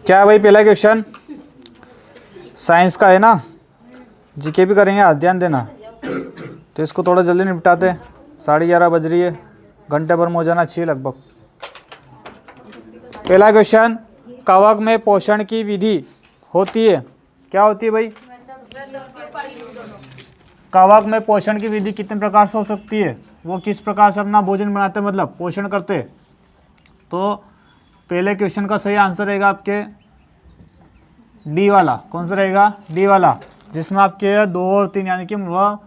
क्या है भाई पहला क्वेश्चन? साइंस का है ना, जीके भी करेंगे आज, ध्यान देना। तो इसको थोड़ा जल्दी निपटाते हैं, 11:30 बज रही है, घंटे भर में हो जाना चाहिए लगभग। पहला क्वेश्चन, कवक में पोषण की विधि होती है, क्या होती है भाई? कवक में पोषण की विधि कितने प्रकार से हो सकती है? वो किस प्रकार से अपना भोजन बनाते हैं, मतलब पोषण करते हैं। तो पहले क्वेश्चन का सही आंसर रहेगा आपके डी वाला। कौन सा रहेगा? डी वाला, जिसमें आपके 2 और 3 यानी कि वह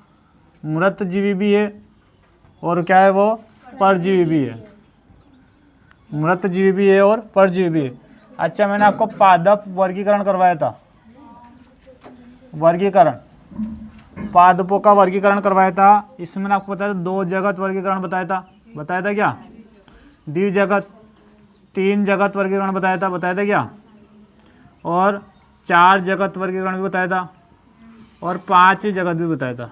मृतजीवी भी है और क्या है वो परजीवी भी है। मृतजीवी भी है और परजीवी भी है। अच्छा, मैंने आपको पादप वर्गीकरण करवाया था, वर्गीकरण, पादपों का वर्गीकरण करवाया था। इसमें मैंने आपको बताया था 2 जगत वर्गीकरण बताया था क्या? द्विजगत, 3 जगत वर्गीकरण बताया था क्या? और 4 जगत वर्गीकरण भी बताया था और 5 जगत भी बताया था।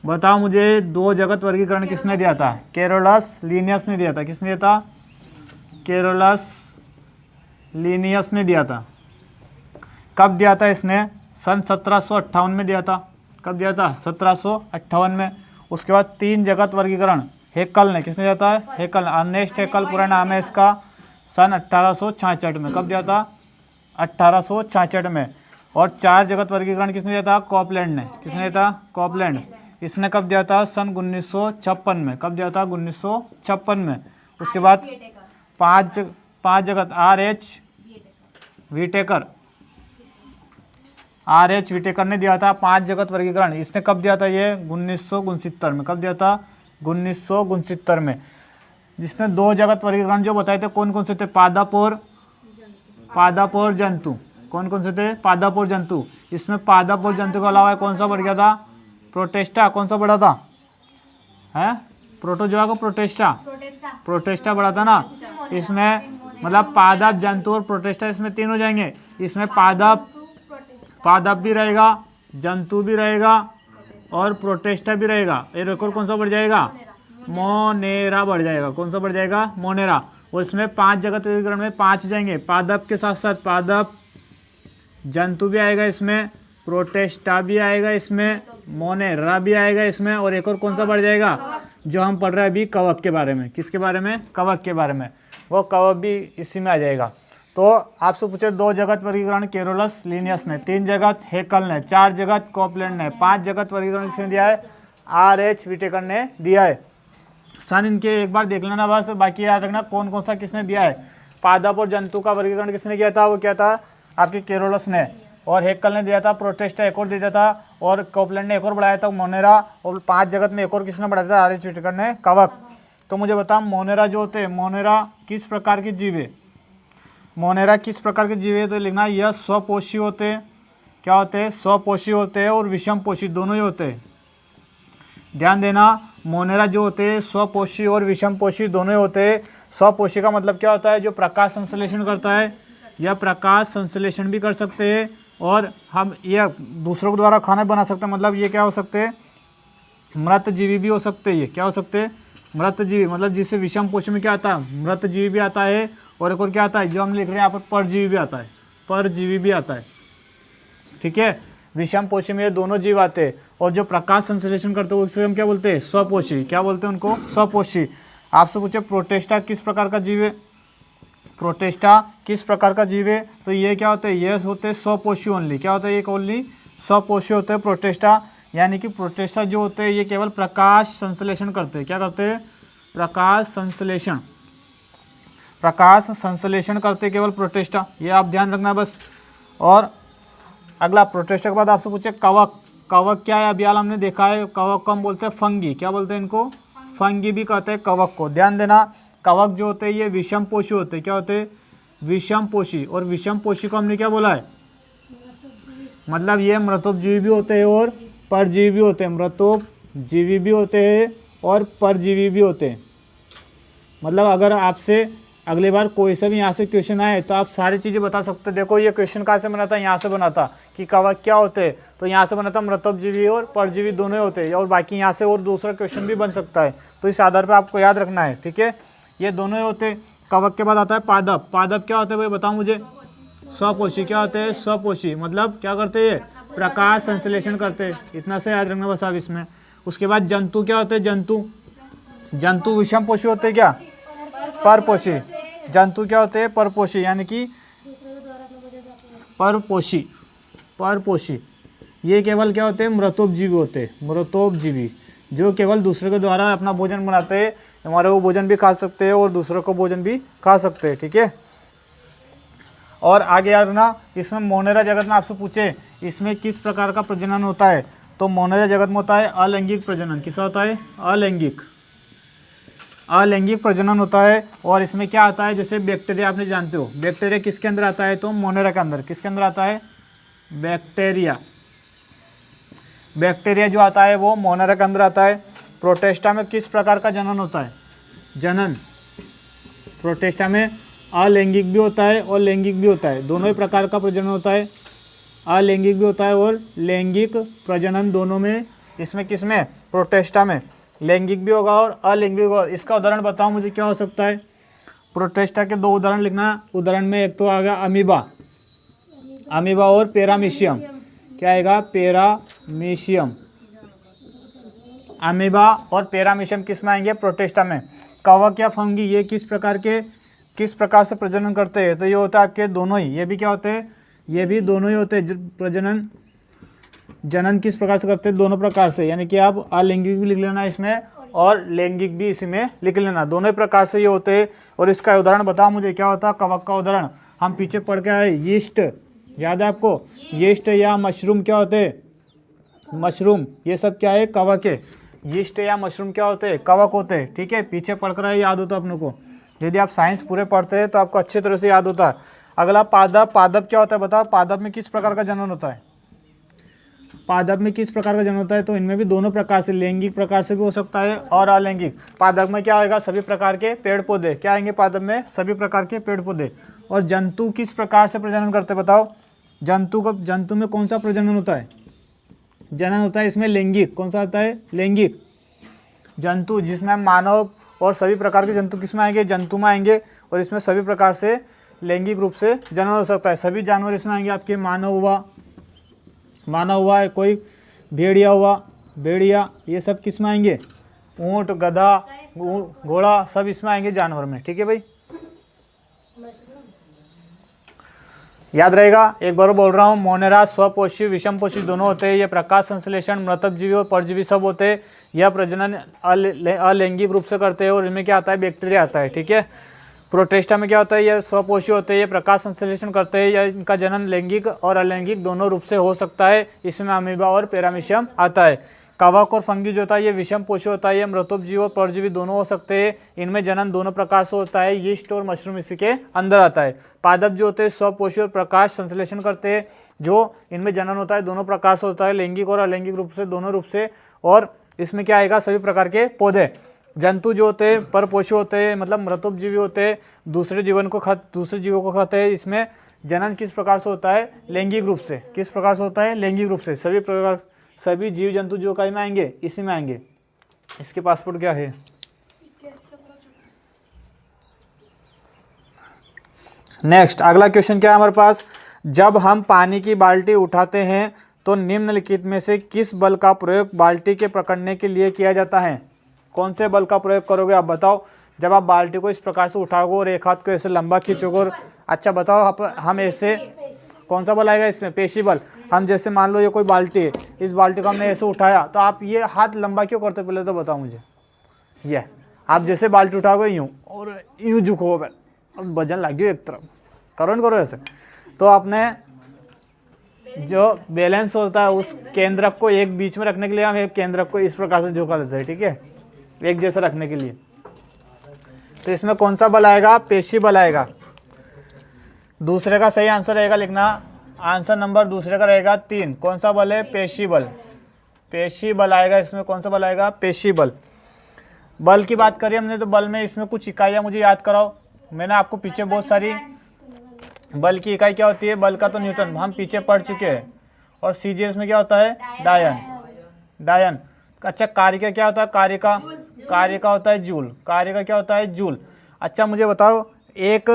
बताओ मुझे 2 जगत वर्गीकरण किसने दिया था? कैरोलस लीनियस ने दिया था। किसने दिया था? कैरोलस लीनियस ने दिया था। कब दिया था इसने? सन 1758 में दिया था। कब दिया था? 1758 में। उसके बाद 3 जगत वर्गीकरण हेकल ने, किसने दिया था? हेकल, अर्नेस्ट हेकल पूरा नाम है इसका, सन 1866 में। कब दिया था? 1866 में। और 4 जगत वर्गीकरण किसने दिया था? कॉपलैंड ने। किसने दिया था? कॉपलैंड। इसने कब दिया था? सन 1956 में। कब दिया था? 1956 में। उसके बाद 5 जगत RH विटेकर ने दिया था 5 जगत वर्गीकरण। इसने कब दिया था? ये 1969 में। कब दिया था? 1969 में। जिसने 2 जगत वर्गीकरण जो बताए थे, कौन कौन से थे? पादप और जंतु। कौन कौन से थे? पादप और जंतु। इसमें पादप और जंतु के अलावा कौन सा बढ़ गया था? प्रोटेस्टा। कौन सा बढ़ा था? है प्रोटोजोआ को प्रोटेस्टा बढ़ा था ना। इसमें मतलब पादप, जंतु और प्रोटेस्टा, इसमें 3 हो जाएंगे। इसमें पादप भी रहेगा, जंतु भी रहेगा और प्रोटेस्टा भी रहेगा। एक और कौन सा बढ़ जाएगा? मोनेरा बढ़ जाएगा। कौन सा बढ़ जाएगा? मोनेरा। और इसमें 5 जगत वर्गीकरण में 5 जाएंगे। पादप के साथ साथ पादप, जंतु भी आएगा इसमें, प्रोटेस्टा भी आएगा इसमें, मोनेरा भी आएगा इसमें, और एक और कौन सा बढ़ जाएगा जो हम पढ़ रहे हैं अभी, कवक के बारे में। किसके बारे में? कवक के बारे में। वो कवक भी इसी में आ जाएगा। तो आपसे पूछे 2 जगत वर्गीकरण कैरोलस लीनियस ने, 3 जगत हेकल ने, 4 जगत कॉपलैंड ने, 5 जगत वर्गीकरण किसने दिया है? RH विटेकर ने दिया है। सन इनके एक बार देख लेना बस, बाकी याद रखना कौन कौन सा किसने दिया है। पादप और जंतु का वर्गीकरण किसने किया था? वो क्या था? आपके कैरोलस ने। और हेकल ने दिया था प्रोटेस्टा, एक और दिया था, और कॉपलैंड ने एक और बढ़ाया था मोनेरा, और 5 जगत में एक और किसने बढ़ाया था? RH विटेकर ने, कवक। तो मुझे बता, मोनेरा जो होते हैं, मोनेरा किस प्रकार के जीव है? मोनेरा किस प्रकार के जीव है? तो लिखना, यह स्वपोषी होते हैं। क्या होते हैं? स्वपोषी होते हैं और विषम पोषी दोनों ही होते हैं। ध्यान देना, मोनेरा जो होते हैं स्वपोषी और विषम पोषी दोनों ही होते हैं। स्वपोषी का मतलब क्या होता है? जो प्रकाश संश्लेषण करता है, या प्रकाश संश्लेषण भी कर सकते हैं, और हम यह दूसरों के द्वारा खाना बना सकते हैं। मतलब ये क्या हो सकते हैं? मृतजीवी भी हो सकते हैं। ये क्या हो सकते हैं? मृतजीवी, मतलब जिससे विषम पोषी में क्या आता है? मृतजीवी भी आता है, और एक और क्या आता है जो हम लिख रहे हैं यहाँ पर? परजीवी भी आता है। परजीवी भी आता है, ठीक है। विषम पोषी में ये दोनों जीव आते हैं। और जो प्रकाश संश्लेषण करते हैं उसे हम क्या बोलते हैं? स्वपोषी। क्या बोलते हैं उनको? स्वपोषी। आपसे पूछे प्रोटेस्टा किस प्रकार का जीव है? प्रोटेस्टा किस प्रकार का जीव है? तो ये क्या होते हैं? ये होते हैं स्वपोषी ओनली। क्या होता है? ये ओनली स्वपोषी होते हैं प्रोटेस्टा। यानी कि प्रोटेस्टा जो होते हैं ये केवल प्रकाश संश्लेषण करते हैं। क्या करते हैं? प्रकाश संश्लेषण करते केवल प्रोटेस्टा। ये आप ध्यान रखना बस। और अगला प्रोटेस्टा के बाद आपसे पूछे कवक। कवक क्या है? अभी हाल हमने देखा है, कवक को हम बोलते हैं फंगी। क्या बोलते हैं इनको? फंगी भी कहते हैं कवक को। ध्यान देना, कवक जो होते हैं ये विषम पोषी होते हैं। क्या होते हैं? विषम पोषी। और विषम पोषी को हमने क्या बोला है? मतलब ये मृतोपजीवी भी होते हैं और परजीवी भी होते हैं। मृतोपजीवी भी होते हैं और परजीवी भी होते हैं। मतलब अगर आपसे अगली बार कोई सा भी यहाँ से क्वेश्चन आए तो आप सारी चीज़ें बता सकते। देखो ये क्वेश्चन कहाँ से बना था? यहाँ से बना था कि कवक क्या होते हैं, तो यहाँ से बना था मृतोपजीवी और परजीवी दोनों होते हैं। और बाकी यहाँ से और दूसरा क्वेश्चन भी बन सकता है, तो इस आधार पर आपको याद रखना है, ठीक है। ये दोनों ही होते हैं। कवक के बाद आता है पादप। पादप क्या होते हैं भाई बताओ मुझे? स्वपोषी क्या होते हैं? स्वपोषी मतलब क्या करते हैं? प्रकाश संश्लेषण करते हैं। इतना से याद रखना बस आप इसमें। उसके बाद जंतु क्या होते हैं? जंतु विषम पोषी होते हैं क्या? परपोषी। जंतु क्या होते हैं? परपोषी, यानी कि परपोषी। ये केवल क्या होते हैं? मृतोपजीवी होते हैं। मृतोपजीवी जो केवल दूसरे के द्वारा अपना भोजन बनाते हैं, हमारे वो भोजन भी खा सकते हैं और दूसरों को भोजन भी खा सकते हैं। ठीक है, और आगे याद रखना, इसमें मोनेरा जगत में आपसे पूछे इसमें किस प्रकार का प्रजनन होता है, तो मोनेरा जगत में होता है अलैंगिक प्रजनन। किसा होता है? अलैंगिक प्रजनन होता है। और इसमें क्या आता है? जैसे बैक्टीरिया, आपने जानते हो बैक्टीरिया किसके अंदर आता है? तो मोनेरा के अंदर। किसके अंदर आता है? बैक्टीरिया जो आता है वो मोनेरा के अंदर आता है। प्रोटेस्टा में किस प्रकार का जनन होता है? प्रोटेस्टा में अलैंगिक भी होता है और लैंगिक भी होता है, दोनों ही प्रकार का प्रजनन होता है। अलैंगिक भी होता है और लैंगिक प्रजनन दोनों में। इसमें किस में? प्रोटेस्टा में लैंगिक भी होगा और अलैंगिक भी होगा। इसका उदाहरण बताओ मुझे, क्या हो सकता है? प्रोटेस्टा के दो उदाहरण लिखना। उदाहरण में एक तो आ गया अमीबा और पेरामीशियम। क्या आएगा? पेरामीशियम। अमीबा और पेरामीशियम किस में आएंगे? प्रोटेस्टा में। कवक या फंगी ये किस प्रकार से प्रजनन करते हैं? तो ये होता है आपके दोनों ही। ये भी क्या होते हैं? ये भी दोनों ही होते हैं। जनन किस प्रकार से करते हैं? दोनों प्रकार से, यानी कि आप अलैंगिक भी लिख लेना इसमें और लैंगिक भी इसमें लिख लेना, दोनों ही प्रकार से ये होते हैं। और इसका उदाहरण बताओ मुझे, क्या होता है कवक का उदाहरण? हम पीछे पढ़ के आए, यीस्ट, याद है आपको? यीस्ट या मशरूम क्या होते हैं? मशरूम, ये सब क्या है? कवक है। यीस्ट या मशरूम क्या होते हैं? कवक होते हैं। ठीक है, पीछे पढ़ कर याद होता है अपने को। यदि आप साइंस पूरे पढ़ते हैं तो आपको अच्छी तरह से याद होता है। अगला पादप। पादप क्या होता है बताओ? पादप में किस प्रकार का जनन होता है? पादप में किस प्रकार का जनन होता है? तो इनमें भी दोनों प्रकार से, लैंगिक प्रकार से भी हो सकता है और अलैंगिक। पादप में क्या आएगा? सभी प्रकार के पेड़ पौधे। क्या आएंगे पादप में? सभी प्रकार के पेड़ पौधे। और जंतु किस प्रकार से प्रजनन करते हैं बताओ? जंतु में कौन सा प्रजनन होता है? जनन होता है इसमें लैंगिक। कौन सा होता है? लैंगिक। जंतु जिसमें मानव और सभी प्रकार के जंतु किस में आएंगे? जंतु में आएंगे। और इसमें सभी प्रकार से लैंगिक रूप से जनन हो सकता है। सभी जानवर इसमें आएंगे आपके। मानव हुआ, कोई भेड़िया हुआ, भेड़िया, ये सब किस में आएंगे? ऊंट, गधा, घोड़ा, सब इसमें आएंगे जानवर में। ठीक है भाई, याद रहेगा। एक बार बोल रहा हूँ, मोनेरा स्वपोषी विषम पोषी दोनों होते हैं। ये प्रकाश संश्लेषण मृतजीवी और परजीवी सब होते हैं। यह प्रजनन अलैंगिक रूप से करते हैं और इनमें क्या आता है? बैक्टीरिया आता है। ठीक है, प्रोटेस्टा में क्या होता है? ये स्वपोषी होते हैं, ये प्रकाश संश्लेषण करते हैं। या इनका जनन लैंगिक और अलैंगिक दोनों रूप से हो सकता है। इसमें अमीबा और पेरामीशियम आता है। कवक और फंगी जो होता है ये विषम पोषी होता है। ये मृतोपजीवी और परजीवी दोनों हो सकते हैं। इनमें जनन दोनों प्रकार से होता है। यीस्ट और मशरूम इसी के अंदर आता है। पादप जो होते हैं स्वपोषी और प्रकाश संश्लेषण करते हैं। जो इनमें जनन होता है दोनों प्रकार से होता है, लैंगिक और अलैंगिक रूप से, दोनों रूप से। और इसमें क्या आएगा? सभी प्रकार के पौधे। जंतु जो होते हैं परपोषी होते हैं, मतलब मृतोपजीवी होते हैं, दूसरे जीवों को खाते हैं। इसमें जनन किस प्रकार से होता है? लैंगिक रूप से। किस प्रकार से होता है? लैंगिक रूप से। सभी जीव जंतु जो कहीं में आएंगे? इसी में आएंगे। इसके पासपोर्ट क्या है? नेक्स्ट अगला क्वेश्चन क्या है हमारे पास? जब हम पानी की बाल्टी उठाते हैं तो निम्नलिखित में से किस बल का प्रयोग बाल्टी के पकड़ने के लिए किया जाता है? कौन से बल का प्रयोग करोगे आप बताओ? जब आप बाल्टी को इस प्रकार से उठाओगे और एक हाथ को ऐसे लंबा खींचोगे और अच्छा बताओ हम ऐसे, कौन सा बल आएगा इसमें? पेशी बल। हम जैसे मान लो ये कोई बाल्टी है, इस बाल्टी को हमने ऐसे उठाया तो आप ये हाथ लंबा क्यों करते पहले तो बताओ मुझे। ये आप जैसे बाल्टी उठाओगे यूँ और यूँ झुकोगे और वजन लगे एक तरफ, करो ऐसे, तो आपने जो बैलेंस होता है उस केंद्रक को एक बीच में रखने के लिए हम एक केंद्रक को इस प्रकार से झुका लेते हैं। ठीक है, एक जैसा रखने के लिए। तो इसमें कौन सा बल आएगा? पेशी बल आएगा। दूसरे का सही आंसर रहेगा लिखना। आंसर नंबर दूसरे का रहेगा 3। कौन सा बल है? पेशी बल। पेशी बल आएगा इसमें। कौन सा बल आएगा? पेशी बल। बल की बात करी हमने तो बल में इसमें कुछ इकाइयाँ मुझे याद कराओ। मैंने आपको पीछे बहुत सारी बल की इकाई क्या होती है? बल का तो न्यूटन हम पीछे पढ़ चुके हैं। और सीजीएस में क्या होता है? डायन। अच्छा, कार्य का क्या होता है? कार्य का होता है जूल। कार्य का क्या होता है? जूल। अच्छा मुझे बताओ, एक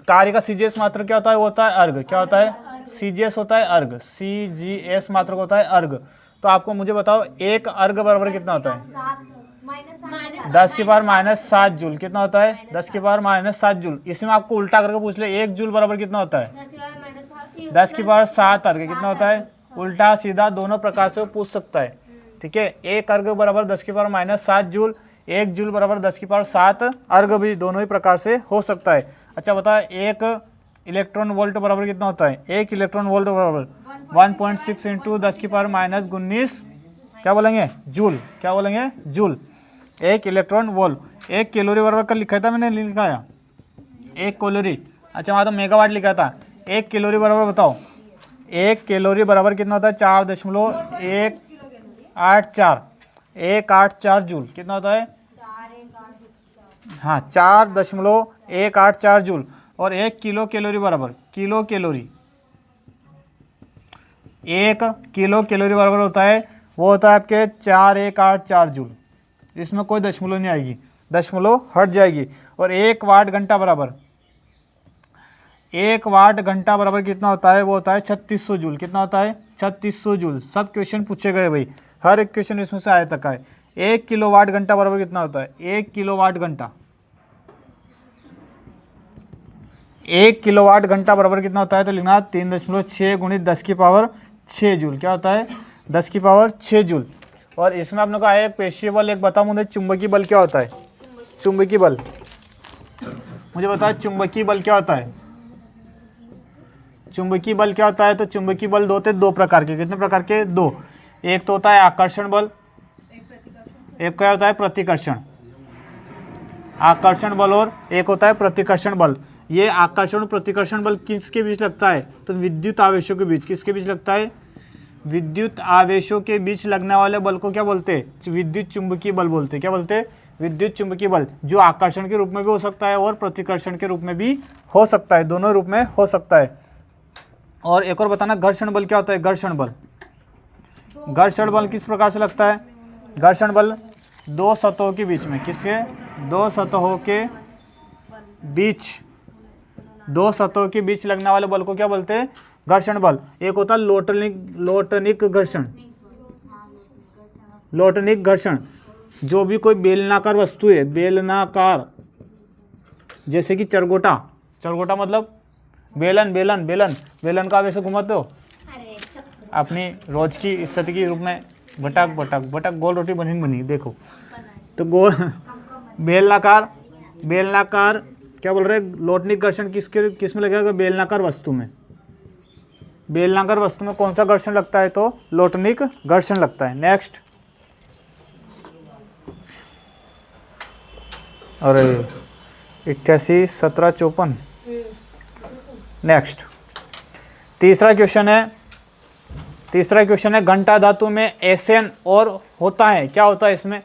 कार्य का CGS मात्रक क्या होता है? वो होता है अर्घ। क्या होता है? CGS होता है अर्घ। CGS मात्रक होता है अर्घ। तो आपको मुझे बताओ एक अर्घ बराबर कितना होता है? 10 की पावर -7 जूल। कितना होता है? 10 की पावर -7 जूल। इसमें आपको उल्टा करके पूछ ले 1 जूल बराबर कितना होता है? 10 की पावर 7 अर्घ। कितना होता है? उल्टा सीधा दोनों प्रकार से वो पूछ सकता है। ठीक है, एक अर्घ बराबर 10 की पावर -7 जूल, 1 जूल बराबर 10 की पावर 7 अर्घ भी दोनों ही प्रकार से हो सकता है। अच्छा बता, एक इलेक्ट्रॉन वोल्ट बराबर कितना होता है? एक इलेक्ट्रॉन वोल्ट बराबर 1.6 इंटू 10 की पावर -19 क्या बोलेंगे? जूल। क्या बोलेंगे? जूल। एक इलेक्ट्रॉन वोल्ट। एक कैलोरी बराबर कल लिखा था मैंने, लिखा है एक कैलोरी। अच्छा वहाँ तो मेगावाट लिखा था। एक कैलोरी बराबर बताओ, एक कैलोरी बराबर कितना होता है? 4.184 जूल। कितना होता है? हाँ 4.184 जूल। और एक किलो कैलोरी बराबर, किलो कैलोरी, एक किलो कैलोरी बराबर होता है, वो होता है आपके 4184 जूल। इसमें कोई दशमलव नहीं आएगी, दशमलव हट जाएगी। और 1 वाट घंटा बराबर, 1 वाट घंटा बराबर कितना होता है? वो होता है 3600 जूल। कितना होता है? 3600 जूल। सब क्वेश्चन पूछे गए भाई, हर एक क्वेश्चन इसमें से आया तक है। 1 किलोवाट घंटा बराबर कितना होता है? 1 किलोवाट घंटा, 1 किलोवाट घंटा बराबर कितना होता है? तो लिखना 3.6 गुणित 10 की पावर 6 जूल। क्या होता है? 10 की पावर 6 जूल। और इसमें आपने कहा एक पेशीय बल, एक बताओ मुझे चुंबकीय बल क्या होता है? चुंबकीय बल मुझे बताओ, चुंबकीय बल क्या होता है? चुंबकीय बल क्या होता है? तो चुंबकीय बल दो होते, 2 प्रकार के। कितने प्रकार के? 2। एक तो होता है आकर्षण बल, एक क्या होता है? प्रतिकर्षण। आकर्षण बल और एक होता है प्रतिकर्षण बल। ये आकर्षण और प्रतिकर्षण बल किसके बीच लगता है? तो विद्युत आवेशों के बीच। किसके बीच लगता है? विद्युत आवेशों के बीच लगने वाले बल को क्या बोलते हैं? विद्युत चुंबकीय बल बोलते हैं। क्या बोलते हैं? विद्युत चुंबकीय बल, जो आकर्षण के रूप में भी हो सकता है और प्रतिकर्षण के रूप में भी हो सकता है, दोनों रूप में हो सकता है। और एक और बताना, घर्षण बल क्या होता है? घर्षण बल, घर्षण बल किस प्रकार से लगता है? घर्षण बल 2 सतहों के बीच में, किसके? 2 सतहों के बीच, 2 सतहों के बीच लगने वाले बल को क्या बोलते हैं? घर्षण बल। एक होता है लोटनिक घर्षण। लोटनिक घर्षण, जो भी कोई बेलनाकार वस्तु है, बेलनाकार, जैसे कि चरगोटा, चरगोटा मतलब बेलन, बेलन बेलन बेलन का आप ऐसे घुमाते हो अपनी रोज की स्थिति के रूप में, भटक भटक भटक, गोल रोटी बनी बनी, देखो तो गोल बेलनाकार, बेलनाकार क्या बोल रहे हैं? लोटनिक घर्षण किस में लगेगा? बेलनाकार वस्तु में। बेलनाकार वस्तु में कौन सा घर्षण लगता है? तो लोटनिक घर्षण लगता है। नेक्स्ट, अरे 88 17 54। नेक्स्ट तीसरा क्वेश्चन है, घंटा धातु में एसएन और होता है, क्या होता है इसमें?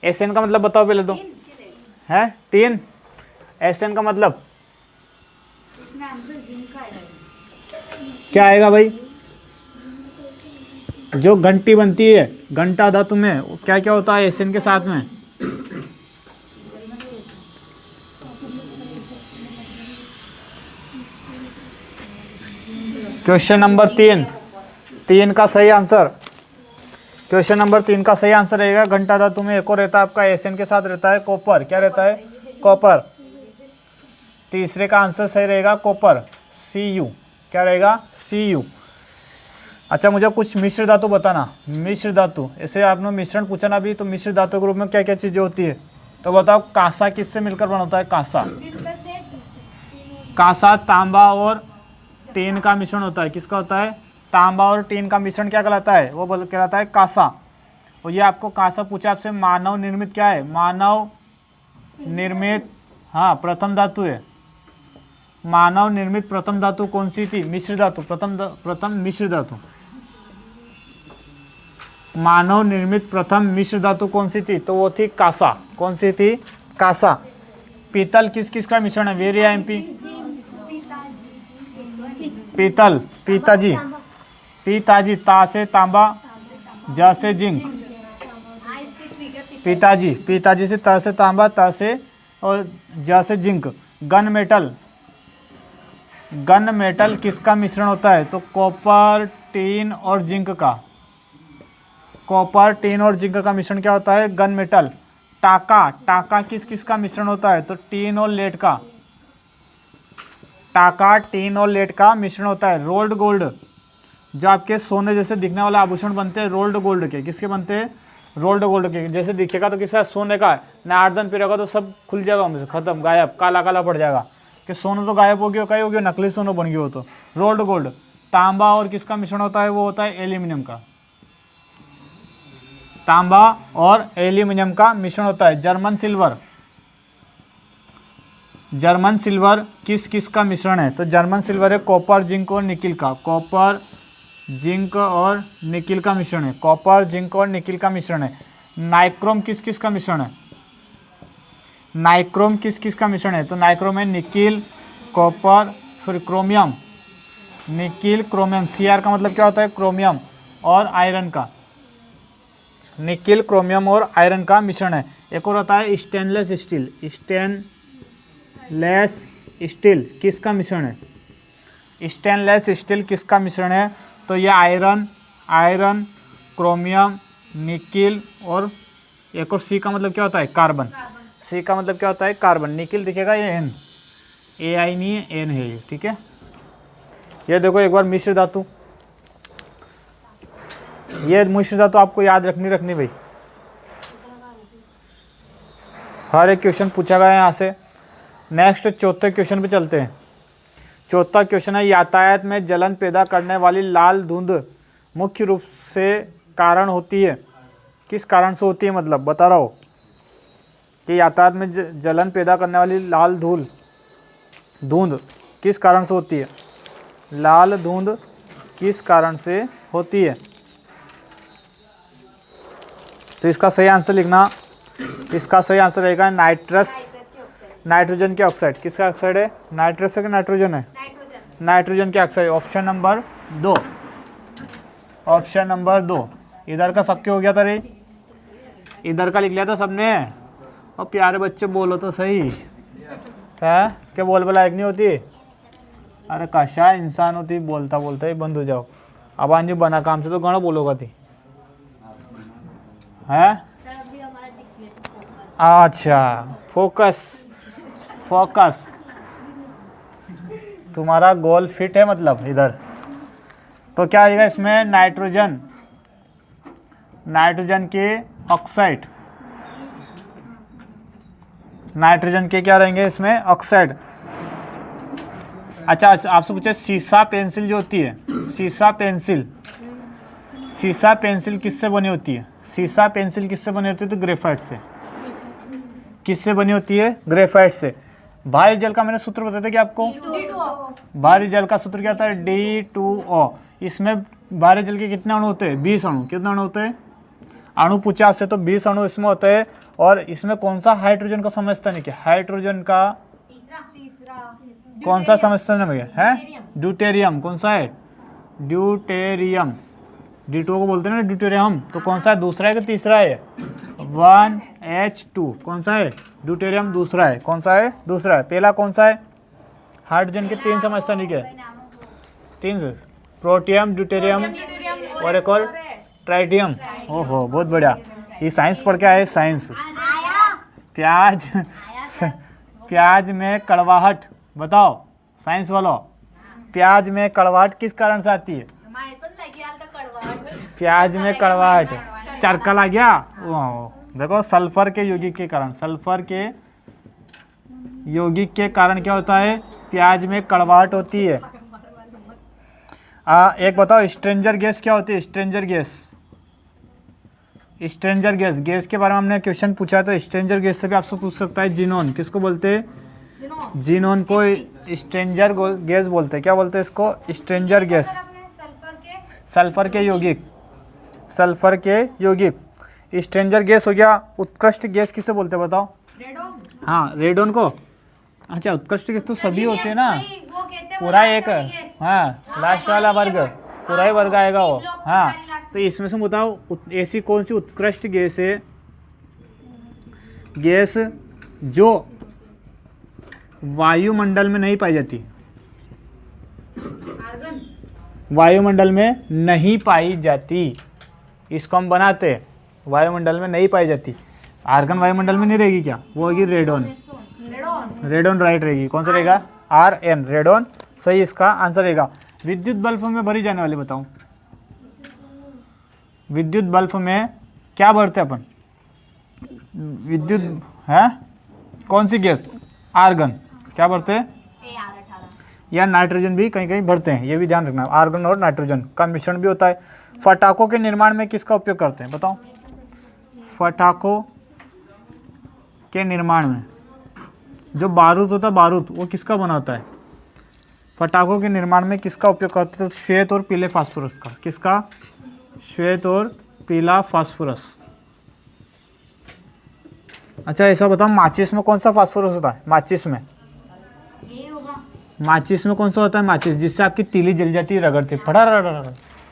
एसएन का मतलब बताओ पहले तो, है 3। एसएन का मतलब क्या आएगा भाई? जो घंटी बनती है घंटा धातु में, क्या क्या होता है एसएन के साथ में? क्वेश्चन नंबर 3 का सही आंसर, क्वेश्चन नंबर 3 का सही आंसर रहेगा घंटा धातु में एक और रहता है आपका एसएन के साथ रहता है कॉपर। क्या रहता है? कॉपर। तीसरे का आंसर सही रहेगा कॉपर, Cu। क्या रहेगा? Cu। अच्छा मुझे कुछ मिश्र धातु बताना। मिश्र धातु, ऐसे आपने मिश्रण पूछा ना अभी, तो मिश्र धातु के रूप में क्या क्या चीजें होती है? तो बताओ, कांसा किससे मिलकर बना होता है? कांसा, कांसा तांबा और टीन का मिश्रण होता है। किसका होता है? तांबा और टीन का मिश्रण क्या कहलाता है? वो कहलाता है कांसा। और ये आपको कांसा पूछा आपसे, मानव निर्मित क्या है? मानव निर्मित, हाँ प्रथम धातु है। मानव निर्मित प्रथम धातु कौन सी थी? मिश्र धातु। प्रथम मिश्र धातु, मानव निर्मित प्रथम मिश्र धातु कौन सी थी? तो वो थी कांसा। कौन सी थी? कांसा। पीतल किस किस का मिश्रण है? वेरी एमपी, पीतल, पीताजी, पीताजी, ता से तांबा, जा से जिंक, पिताजी, पिताजी से ता से तांबा, ता से और जा से zinc. Gun metal, gun metal किसका मिश्रण होता है? तो कॉपर, टीन और जिंक का। कॉपर, टीन और जिंक का मिश्रण क्या होता है? Gun metal. टाका, टाका किस किस का मिश्रण होता है? तो टीन और लेड का। टाका, टीन और लेड का मिश्रण होता है। रोल्ड गोल्ड, जो आपके सोने जैसे दिखने वाले आभूषण बनते हैं रोल्ड गोल्ड के, किसके बनते हैं? रोल्ड गोल्ड के। जैसे दिखेगा तो किसका? सोने का है ना। 8 दिन फिरेगा तो सब खुल जाएगा, उनसे खत्म, गायब, काला काला पड़ जाएगा कि सोना तो गायब हो गया, कहीं हो गया, नकली सोना बन गया हो तो रोल्ड गोल्ड। तांबा और किसका मिश्रण होता है? वो होता है एल्यूमिनियम का। तांबा और एल्यूमिनियम का मिश्रण होता है। जर्मन सिल्वर, जर्मन सिल्वर किस किस का मिश्रण है? तो जर्मन सिल्वर है कॉपर, जिंक और निकिल का। कॉपर, जिंक और निकिल का मिश्रण है। कॉपर, जिंक और निकिल का मिश्रण है। नाइक्रोम किस किस का मिश्रण है? नाइक्रोम किस किस का मिश्रण है? तो नाइक्रोम है nickel, copper, sorry chromium, nickel, chromium. Cr का मतलब क्या होता है? क्रोमियम और आयरन का। निकिल, क्रोमियम और आयरन का मिश्रण है। एक और होता है स्टेनलेस स्टील। स्टेनलेस स्टील किसका मिश्रण है? स्टेनलेस स्टील किसका मिश्रण है? तो ये आयरन, आयरन, क्रोमियम, निकिल और एक और सी का मतलब क्या होता है? कार्बन। सी का मतलब क्या होता है? कार्बन। निकिल दिखेगा ये एन, ए आई नहीं है, एन है ये, ठीक है। ये देखो एक बार मिश्र धातु, ये मिश्र धातु आपको याद रखनी भाई, हर एक क्वेश्चन पूछा गया है यहाँ से। नेक्स्ट चौथे क्वेश्चन पे चलते हैं। चौथा क्वेश्चन है यातायात में जलन पैदा करने वाली लाल धुंध मुख्य रूप से कारण होती है, किस कारण से होती है? मतलब बता रहा हूँ कि यातायात में जलन पैदा करने वाली लाल धुंध किस कारण से होती है? लाल धुंध किस कारण से होती है? तो इसका सही आंसर लिखना। इसका सही आंसर रहेगा नाइट्रोजन के ऑक्साइड। किसका ऑक्साइड है? नाइट्रस है कि नाइट्रोजन है? नाइट्रोजन के oxide. Option number 2, option number 2। इधर का सबके हो गया था रे, इधर का लिख लिया था सबने। और प्यारे बच्चे बोलो तो सही है, क्या बोल लायक नहीं होती? अरे कशा इंसान होती, बोलता बोलता ही बंद हो जाओ। अब आज बना काम से तो गणा बोलोगा थी है। अच्छा फोकस, फोकस तुम्हारा गोल फिट है मतलब इधर। तो क्या आएगा इसमें? नाइट्रोजन, नाइट्रोजन के ऑक्साइड, नाइट्रोजन के क्या रहेंगे इसमें? ऑक्साइड। अच्छा आपसे पूछे सीसा पेंसिल जो होती है, सीसा पेंसिल, सीसा पेंसिल किससे बनी होती है? सीसा पेंसिल किससे बनी होती है? तो ग्रेफाइट से। किससे बनी होती है? ग्रेफाइट से। भारी जल का मैंने सूत्र बताया था कि आपको, भारी जल का सूत्र क्या होता है? D2O। इसमें भारी जल के कितने अणु होते हैं? 20 अणु। कितने अणु होते हैं? अणु पूछा आपसे तो 20 अणु इसमें होते हैं। और इसमें कौन सा हाइड्रोजन का समस्थान है? हाइड्रोजन का कौन सा समस्थान है? ड्यूटेरियम। कौन सा है? ड्यूटेरियम। D2O को बोलते हैं ना ड्यूटेरियम। तो कौन सा है? दूसरा है कि तीसरा है? 1H2। कौन सा है? ड्यूटेरियम दूसरा है। कौन सा है? दूसरा है। पहला कौन सा है? हाइड्रोजन के 3 समस्थानिक है, 3 प्रोटियम, ड्यूटेरियम और एक और ट्राइटियम। ओहो बहुत बढ़िया, ये साइंस पढ़ के आए। साइंस। प्याज, प्याज में कड़वाहट बताओ साइंस वालों। प्याज में कड़वाहट किस कारण से आती है? प्याज में कड़वाहट चरकल आ गया। देखो सल्फर के यौगिक के कारण, सल्फर के यौगिक के कारण क्या होता है? प्याज में कड़वाहट होती है। एक बताओ स्ट्रेंजर गैस क्या होती है? Stranger gas, stranger gas, gas के बारे में हमने क्वेश्चन पूछा तो स्ट्रेंजर गैस से भी आपसे पूछ सकता है। जीनोन किसको बोलते हैं? जीनोन को स्ट्रेंजर गैस बोलते हैं। क्या बोलते हैं इसको? Stranger gas. सल्फर के यौगिक, सल्फर के यौगिक स्ट्रेंजर गैस हो गया। उत्कृष्ट गैस किसे बोलते हैं बताओ? हाँ रेडोन को। अच्छा उत्कृष्ट गैस तो सभी होते हैं ना, पूरा एक, हाँ लास्ट वाला वर्ग पूरा ही वर्ग आएगा वो। हाँ तो इसमें से बताओ ऐसी कौन सी उत्कृष्ट गैस है, गैस जो वायुमंडल में नहीं पाई जाती? वायुमंडल में नहीं पाई जाती, इसको हम बनाते हैं, वायुमंडल में नहीं पाई जाती। आर्गन वायुमंडल में नहीं रहेगी क्या, वो होगी रेडोन। रेडोन राइट रहेगी, कौन सा रहेगा, RN, रेडोन सही इसका आंसर रहेगा। विद्युत बल्ब में भरी जाने वाली बताओ, विद्युत बल्ब में क्या भरते हैं अपन, विद्युत है कौन सी गैस, आर्गन, क्या भरते हैं, या नाइट्रोजन भी कहीं कहीं भरते हैं, ये भी ध्यान रखना, आर्गन और नाइट्रोजन का मिश्रण भी होता है। पटाखों के निर्माण में किसका उपयोग करते हैं बताओ, पटाखों के निर्माण में जो बारूद होता है, बारूद वो किसका बना होता है, पटाखों के निर्माण में किसका उपयोग करते हैं, तो श्वेत और पीले फास्फोरस का, किसका, श्वेत और पीला फास्फोरस। अच्छा ऐसा बताओ, माचिस में कौन सा फास्फोरस होता है, माचिस में, माचिस में कौन सा होता है, माचिस जिससे आपकी तीली जल जाती है, रगड़ती फटा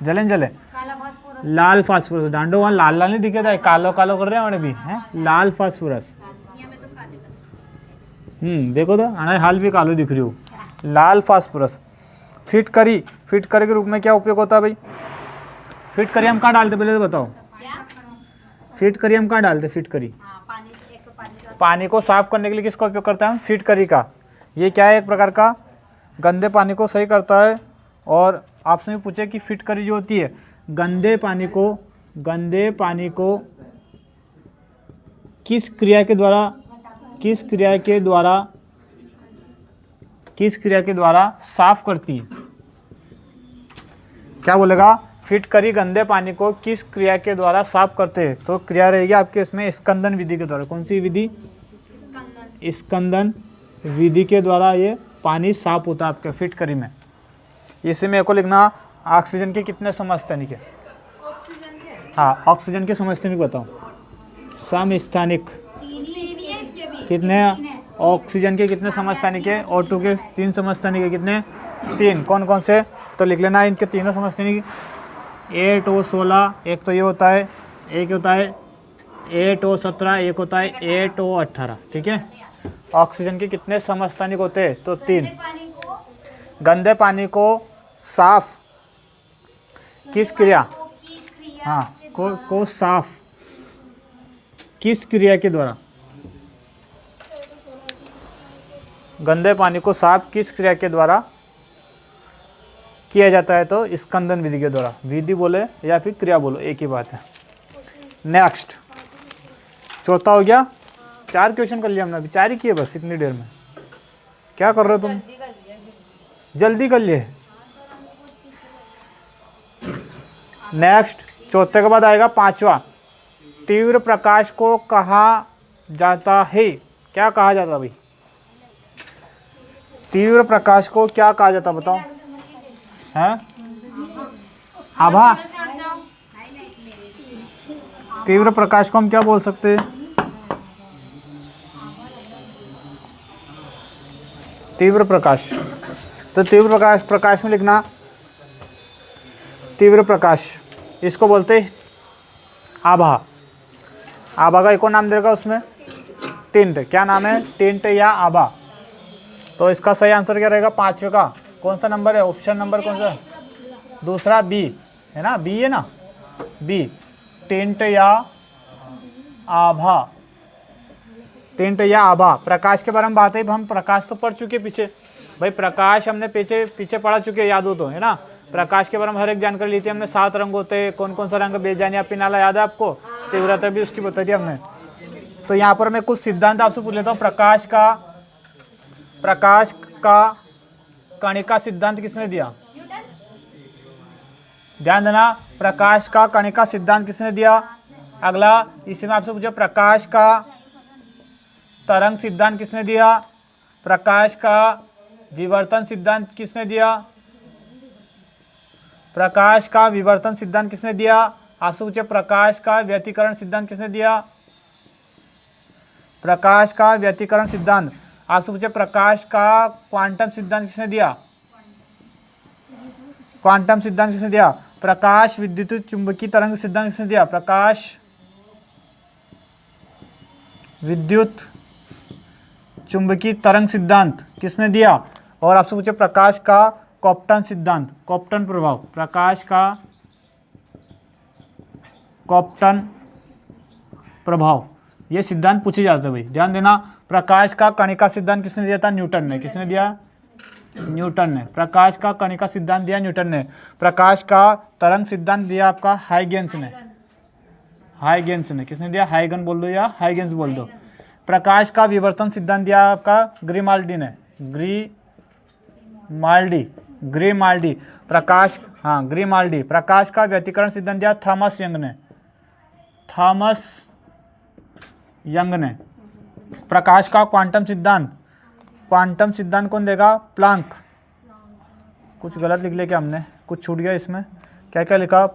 जले जले, लाल फास्फोरस, डांडो वहाँ लाल लाल नहीं दिखे था, कालो कालो कर रहे हैं भी हैं, लाल फास्फोरस। देखो तो हमारे हाल भी कालो दिख रही हो, लाल फास्फोरस। फिटकरी, फिटकरी के रूप में क्या उपयोग होता है भाई, फिटकरी हम कहाँ डालते पहले तो बताओ, फिटकरी हम कहाँ डालते, फिटकरी पानी को साफ करने के लिए किसका उपयोग करता है हम, फिटकरी का। ये क्या है, एक प्रकार का गंदे पानी को सही करता है। और आपसे भी पूछे कि फिटकरी जो होती है गंदे पानी को किस क्रिया के द्वारा साफ करती है, क्या बोलेगा, फिटकरी गंदे पानी को किस क्रिया के द्वारा साफ करते हैं, तो क्रिया रहेगी आपके इसमें स्कंदन विधि के द्वारा। कौन सी विधि, स्कंदन विधि के द्वारा ये पानी साफ होता है आपके फिटकरी में। इसी में को लिखना, ऑक्सीजन के कितने समस्थानिक है, हाँ ऑक्सीजन के समस्थानिक बताओ, समस्थानिक कितने, ऑक्सीजन के कितने समस्थानिक है, O2 के 3 समस्थानिक है, कितने 3, कौन कौन से, तो लिख लेना इनके तीनों समस्थानिक, 8O16, एक तो ये होता है, एक होता है 8O17, एक होता है 8O18, ठीक है। ऑक्सीजन के कितने समस्थानिक होते हैं, तो 3। गंदे पानी को साफ किस क्रिया, हाँ को साफ किस क्रिया के द्वारा, गंदे पानी को साफ किस क्रिया के द्वारा किया जाता है, तो स्कंदन विधि के द्वारा। विधि बोले या फिर क्रिया बोलो एक ही बात है। नेक्स्ट चौथा हो गया, 4 क्वेश्चन कर लिया हमने, अभी 4 ही किए बस इतनी देर में, क्या कर रहे हो तुम, जल्दी कर लिए। नेक्स्ट चौथे के बाद आएगा 5वां, तीव्र प्रकाश को कहा जाता है, क्या कहा जाता है भाई, तीव्र प्रकाश को क्या कहा जाता बताओ, है आभा, तीव्र प्रकाश को हम क्या बोल सकते हैं, तीव्र प्रकाश, तो तीव्र प्रकाश में लिखना, तीव्र प्रकाश इसको बोलते हैं आभा। आभा का एक और नाम देगा उसमें, टिंट, क्या नाम है, टिंट या आभा। तो इसका सही आंसर क्या रहेगा, 5वें का कौन सा नंबर है, ऑप्शन नंबर कौन सा, दूसरा बी है ना, बी है ना, बी, टिंट या आभा, टिंट या आभा। प्रकाश के बारे में बात है, हम प्रकाश तो पढ़ चुके पीछे भाई, प्रकाश हमने पीछे पढ़ा चुके, याद हो तो है ना, प्रकाश के बारे में हर एक जानकारी ली थी हमने, 7 रंग होते हैं, कौन कौन सा रंग, बेजानिया पिनाला, याद है आपको, तीव्रता भी उसकी बता दी हमने। तो यहाँ पर मैं कुछ सिद्धांत आपसे पूछ लेता हूँ। प्रकाश का कणिका सिद्धांत किसने दिया, ध्यान देना, प्रकाश का कणिका सिद्धांत किसने दिया। अगला इसमें आपसे पूछा, प्रकाश का तरंग सिद्धांत किसने दिया, प्रकाश का विवर्तन सिद्धांत किसने दिया, प्रकाश का विवर्तन सिद्धांत किसने दिया। आपसे पूछे, प्रकाश का व्यतिकरण सिद्धांत किसने दिया, प्रकाश का व्यतिकरण सिद्धांत। आपसे पूछे, प्रकाश का क्वांटम सिद्धांत किसने दिया, क्वांटम सिद्धांत किसने दिया। प्रकाश विद्युत चुंबकीय तरंग सिद्धांत किसने दिया, प्रकाश विद्युत चुंबकीय तरंग सिद्धांत किसने दिया। और आपसे पूछे, प्रकाश का कॉप्टन सिद्धांत, कॉप्टन प्रभाव, प्रकाश का कॉप्टन प्रभाव, ये सिद्धांत पूछे जाते हैं भाई, ध्यान देना। प्रकाश का कणिका सिद्धांत किसने दिया था? न्यूटन ने। किसने दिया? न्यूटन ने। प्रकाश का कणिका सिद्धांत दिया न्यूटन ने। प्रकाश का तरंग सिद्धांत दिया आपका हाइगेंस ने। हाइगेंस ने। किसने दिया? हाइगन बोल दो या हाइगेंस बोल दो। प्रकाश का विवर्तन सिद्धांत दिया आपका ग्रीमाल्डी ने। ग्रीमाल्डी। प्रकाश, हाँ ग्रीमाल्डी। प्रकाश का व्यतिकरण सिद्धांत दिया थॉमस यंग ने। प्रकाश का क्वांटम सिद्धांत कौन देगा? प्लांक। कुछ गलत लिख लिया क्या हमने? कुछ छूट गया इसमें? क्या क्या लिखा?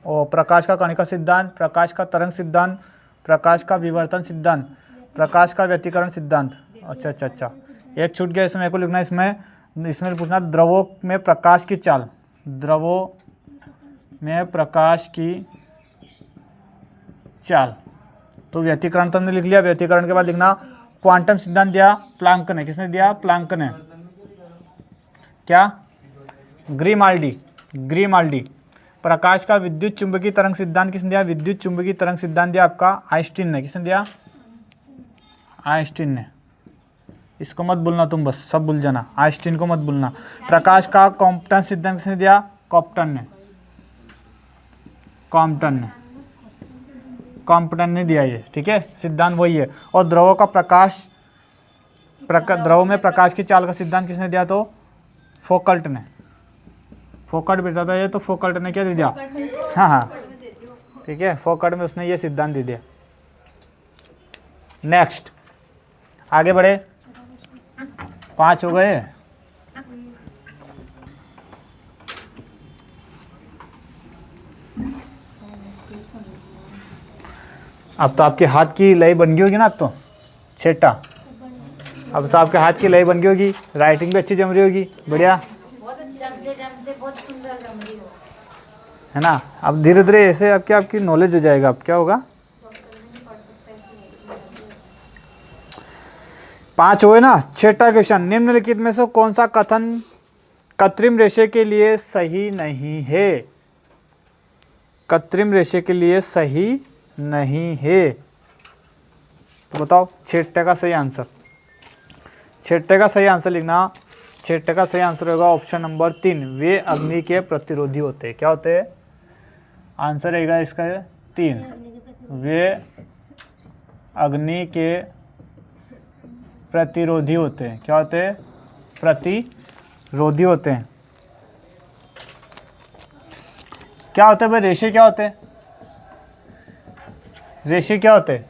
और प्रकाश का कणिका सिद्धांत, प्रकाश का तरंग सिद्धांत, प्रकाश का विवर्तन सिद्धांत, प्रकाश का व्यतिकरण सिद्धांत। अच्छा, एक छूट गया इसमें, को लिखना इसमें पूछना द्रवों में प्रकाश की चाल। द्रवों में प्रकाश की चाल, तो व्यतिकरण तो हमने लिख लिया। व्यतिकरण के बाद लिखना क्वांटम सिद्धांत दिया प्लांक ने। किसने दिया? प्लांक ने। क्या? ग्रीमाल्डी। प्रकाश का विद्युत चुंबकीय तरंग सिद्धांत किसने दिया? विद्युत चुंबकीय तरंग सिद्धांत दिया आपका आइंस्टीन ने। किसने दिया? आइंस्टीन ने। इसको मत भूलना तुम, बस सब भूल जाना, आइंस्टीन को मत भूलना। प्रकाश का कॉम्पटन सिद्धांत किसने दिया? कॉम्पटन ने दिया ये, ठीक है। सिद्धांत वही है। और द्रवों का द्रव में प्रकाश की चाल का सिद्धांत किसने दिया? तो फोकल्ट ने। फोकल्ट बेटा था ये, तो फोकल्ट ने क्या दे दिया? हाँ, ठीक है, फोकल्ट में उसने ये सिद्धांत दे दिया। नेक्स्ट आगे बढ़े, 5 हो गए। अब तो आपके हाथ की लय बन गई होगी ना। अब तो छेटा, अब तो आपके हाथ की लय बन गई होगी, राइटिंग भी अच्छी जम रही होगी, बढ़िया है ना। अब धीरे धीरे ऐसे आपकी नॉलेज हो जाएगा। अब क्या होगा? 5 हुए ना। छठा क्वेश्चन, निम्नलिखित में से कौन सा कथन कृत्रिम रेशे के लिए सही नहीं है? कृत्रिम रेशे के लिए सही नहीं है, तो बताओ छठे का सही आंसर। छठे का सही आंसर लिखना। छठे का सही आंसर होगा ऑप्शन नंबर 3, वे अग्नि के प्रतिरोधी होते हैं। क्या होते हैं? आंसर रहेगा इसका 3, वे अग्नि के प्रतिरोधी होते हैं। क्या होते हैं? प्रतिरोधी होते हैं। क्या होते हैं भाई? रेशे क्या होते हैं? रेशे क्या होते हैं?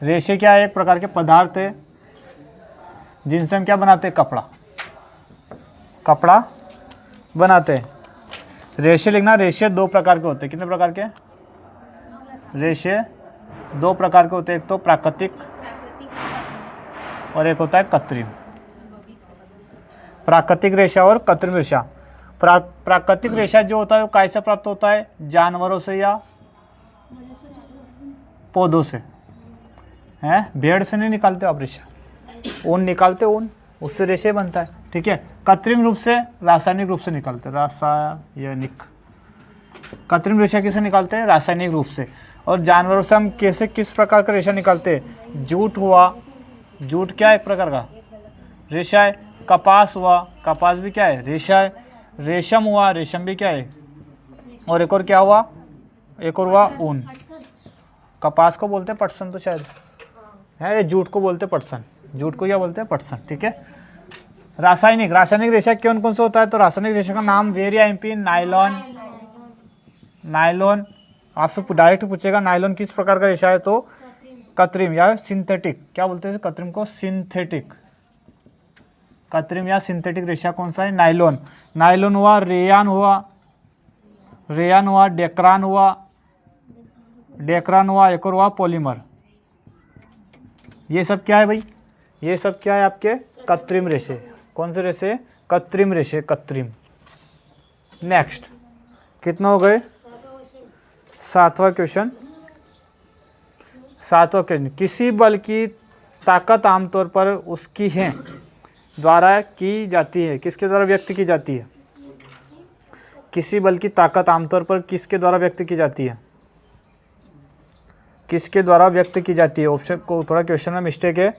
रेशे क्या है? एक प्रकार के पदार्थ है जिनसे हम क्या बनाते हैं? कपड़ा बनाते हैं। रेशे लिखना। रेशे 2 प्रकार के होते हैं। कितने प्रकार के? रेशे 2 प्रकार के होते हैं। एक तो प्राकृतिक और एक होता है कृत्रिम। प्राकृतिक रेशा और कृत्रिम रेशा। प्राकृतिक रेशा जो होता है वो कैसे प्राप्त होता है? जानवरों से या पौधों से, हैं? भेड़ से नहीं निकालते आप रेशा, ऊन निकालते, ऊन उससे रेशे बनता है, ठीक है। कृत्रिम रूप से, रासायनिक रूप से निकालते, रासायनिक। कृत्रिम रेशा किसे निकालते हैं? रासायनिक रूप से। और जानवरों से हम कैसे, किस प्रकार का रेशा निकालते हैं? जूट हुआ, जूट क्या है? एक प्रकार का रेशा है। कपास हुआ, कपास भी क्या है? रेशा है। रेशम हुआ, रेशम भी क्या है? और एक और क्या हुआ? एक और हुआ ऊन। कपास को बोलते हैं पटसन, तो शायद है। ये जूट को बोलते हैं पटसन। जूट को क्या बोलते हैं? पटसन, ठीक है। रासायनिक रेशा कौन कौन सा होता है? तो रासायनिक रेशा का नाम वेरिया एम्पी, नायलॉन। आपसे डायरेक्ट पूछेगा नायलॉन किस प्रकार का रेशा है, तो कृत्रिम या सिंथेटिक। क्या बोलते हैं कृत्रिम को? सिंथेटिक। कृत्रिम या सिंथेटिक रेशा कौन सा है? नायलॉन। नायलॉन हुआ, रेयान हुआ, डेक्रान हुआ, एक और हुआ पॉलीमर। ये सब क्या है भाई? ये सब क्या है? आपके कृत्रिम रेशे। कौन से रेशे? कृत्रिम रेशे, कृत्रिम। नेक्स्ट कितना हो गए? 7वां क्वेश्चन। किसी बल की ताकत आमतौर पर उसकी है द्वारा की जाती है? किसके द्वारा व्यक्त की जाती है? किसी बल की ताकत आमतौर पर किसके द्वारा व्यक्त की जाती है? किसके द्वारा व्यक्त की जाती है? ऑप्शन को थोड़ा क्वेश्चन में मिस्टेक है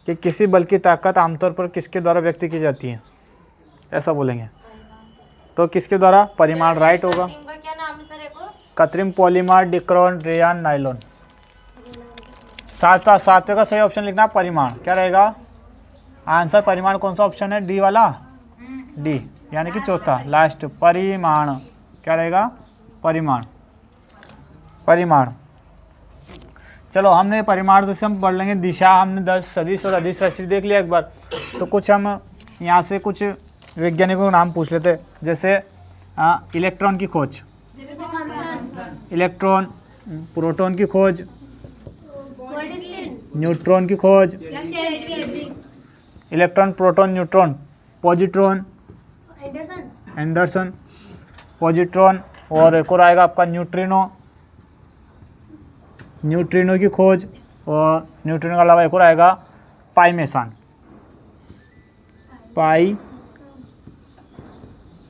कि किसी बल की ताकत आमतौर पर किसके द्वारा व्यक्त की जाती है, ऐसा बोलेंगे तो किसके द्वारा? परिमाण राइट होगा। क्या नाम है सर एक और? कृत्रिम पॉलीमर, डिक्रॉन, रेयान, नाइलॉन। सातवें का सही ऑप्शन लिखना परिमाण। क्या रहेगा आंसर? परिमाण कौन सा ऑप्शन है? डी वाला, डी यानी कि चौथा लास्ट। परिमाण क्या रहेगा? परिमाण। परिमाण। चलो हमने परिमाण से हम पढ़ लेंगे दिशा, हमने 10 सदिश और अदिश राशि देख लिया एक बार। तो कुछ हम यहाँ से कुछ वैज्ञानिकों के नाम पूछ लेते, जैसे इलेक्ट्रॉन की खोज, इलेक्ट्रॉन, प्रोटॉन की खोज, न्यूट्रॉन की खोज, electron, proton, neutron, positron, Anderson, positron, और एक और आएगा आपका न्यूट्रिनो, न्यूट्रिनो की खोज, और न्यूट्रिनो के अलावा एक और आएगा पाई मेसान, पाई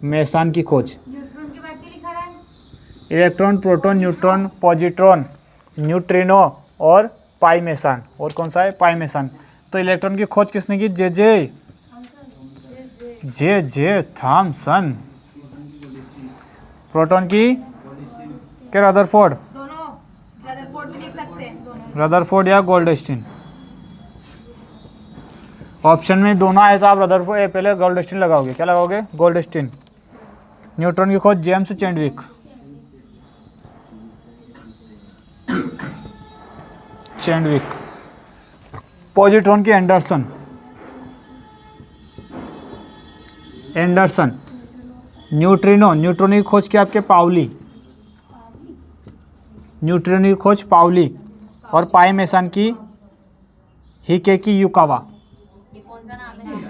मेसान की खोज। न्यूट्रॉन के बाद क्या लिखा रहा है? Electron, proton, neutron, positron, neutrino और पाई मेसान। और कौन सा है? पाई मेसान। तो इलेक्ट्रॉन की खोज किसने की? जे जे थॉमसन। प्रोटॉन की क्या? रदरफोर्ड, दोनों रदरफोर्ड भी लिख सकते हैं दोनों। रदरफोर्ड या गोल्डस्टीन। ऑप्शन में दोनों आए तो आप रदरफोर्ड पहले गोल्डस्टीन लगाओगे। क्या लगाओगे? गोल्डस्टीन। न्यूट्रॉन की खोज जेम्स चैडविक, चैडविक। पॉजिट्रॉन की एंडरसन, एंडरसन। न्यूट्रिनो, न्यूट्रॉन की खोज की आपके पाउली, न्यूट्रिनो की खोज पाउली। और पाई मेसान की हिके की युकावा,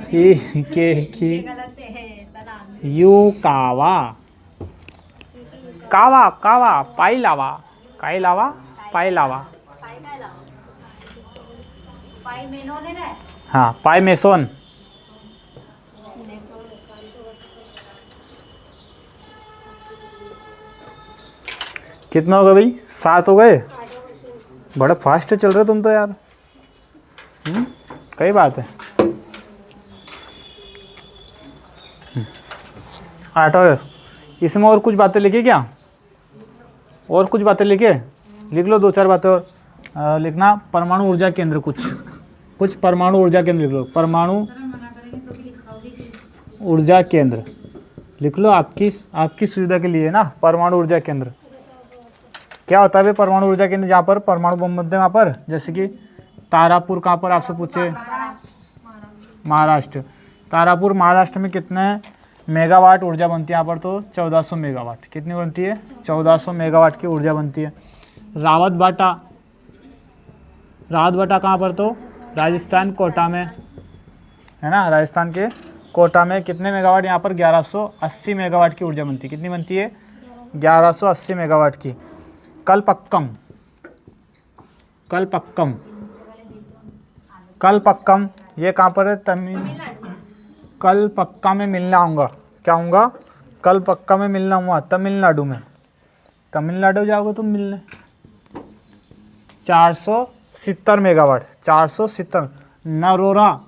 हिके की गलत है ऐसा नाम है। युकावा, कावा कावा, पाई लावा, काई लावा, पाई लावा। पाई मेनोन है ना? हाँ, पाई मेसोन। कितना हो गया भाई? 7 हो गए। बड़ा फास्ट चल रहे तुम तो यार। कई बात है। 8 हो गए। इसमें और कुछ बातें लिखी क्या? और कुछ बातें लिखे? लिख लो 2-4 बातें और लिखना। परमाणु ऊर्जा केंद्र, कुछ परमाणु ऊर्जा केंद्र लिख लो। परमाणु ऊर्जा केंद्र लिख लो, आपकी सुविधा के लिए ना। परमाणु ऊर्जा केंद्र क्या होता है? परमाणु ऊर्जा केंद्र जहाँ पर परमाणु बम बनते हैं वहाँ पर। जैसे कि तारापुर कहाँ पर आपसे पूछे? महाराष्ट्र। तारापुर महाराष्ट्र में कितने मेगावाट ऊर्जा बनती है यहाँ पर? तो 1400 मेगावाट। कितनी बनती है? 1400 मेगावाट की ऊर्जा बनती है। रावत बाटा कहाँ पर? तो राजस्थान, कोटा में है ना। राजस्थान के कोटा में कितने मेगावाट? यहाँ पर 1180 मेगावाट की ऊर्जा बनती है। कितनी बनती है? 1180 मेगावाट की। कलपक्कम, कलपक्कम, कलपक्कम ये कहाँ पर है? कलपक्का में मिलना आऊँगा। क्या आऊँगा? कलपक्का में मिलना हुआ तमिलनाडु में। तमिलनाडु जाओगे तुम मिलने। 470 मेगावाट, 470। नरोरा,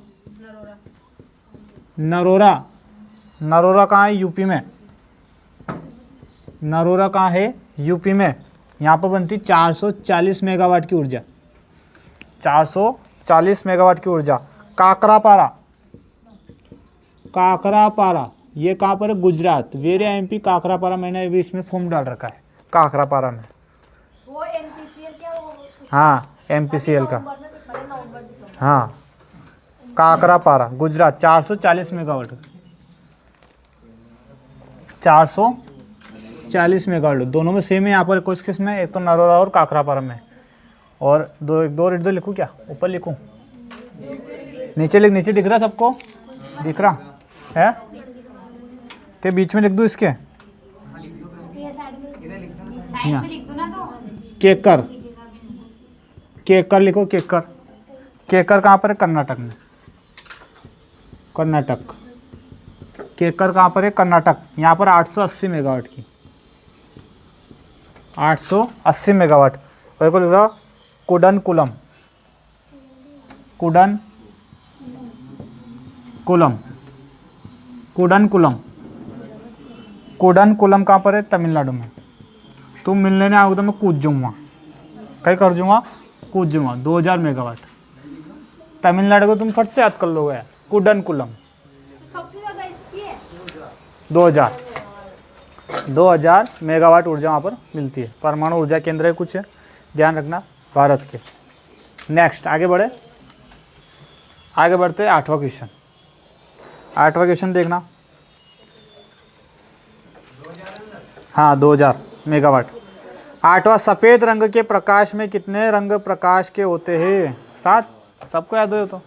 नरोरा, नरोरा कहाँ है? यूपी में। नरोरा कहाँ है? यूपी में। यहाँ पर बनती 440 मेगावाट की ऊर्जा, 440 मेगावाट की ऊर्जा। काकरापारा, काकरापारा ये कहाँ पर है? गुजरात। वेरे एमपी काकरापारा, मैंने भी इसमें फॉर्म डाल रखा है काकरापारा में। वो एनपीसीएल क्या वो? हाँ, एमपीसीएल का। हाँ, काकरापारा गुजरात। 440 megawatt, 440 megawatt. दोनों में सेम है। यहाँ पर कुछ किस में? एक तो नरोरा और काकरापारा में। और दो लिखूँ क्या? ऊपर लिखूँ? नीचे लिख। नीचे दिख रहा सबको? दिख रहा है के बीच में लिख दूँ इसके? साइड में लिख दो ना तो। केकर, केकर लिखो। केकर, केकर कहाँ पर है? कर्नाटक में। कर्नाटक। केकर कहाँ पर है? कर्नाटक। यहाँ पर 880 मेगावाट की, 880 मेगावाट। और को लिख रहा कुडनकुलम, कुडनकुलम कहाँ पर है? तमिलनाडु में। तुम मिलने नहीं आओगे तो मैं कूद जाऊँगा, कहीं कर दूँगा, कूद जाऊँगा। 2000 मेगावाट। तमिलनाडु को तुम फट से याद कर लोगे। कुडनकुलम सबसे ज्यादा इसकी है 2000 मेगावाट ऊर्जा वहाँ पर मिलती है। परमाणु ऊर्जा केंद्र है कुछ है, ध्यान रखना, भारत के। नेक्स्ट आगे बढ़े, आगे बढ़ते हैं 8वां क्वेश्चन। 8वां क्वेश्चन देखना। हाँ 2000 मेगावाट। 8वां, सफ़ेद रंग के प्रकाश में कितने रंग प्रकाश के होते हैं? 7। सबको याद हो तो।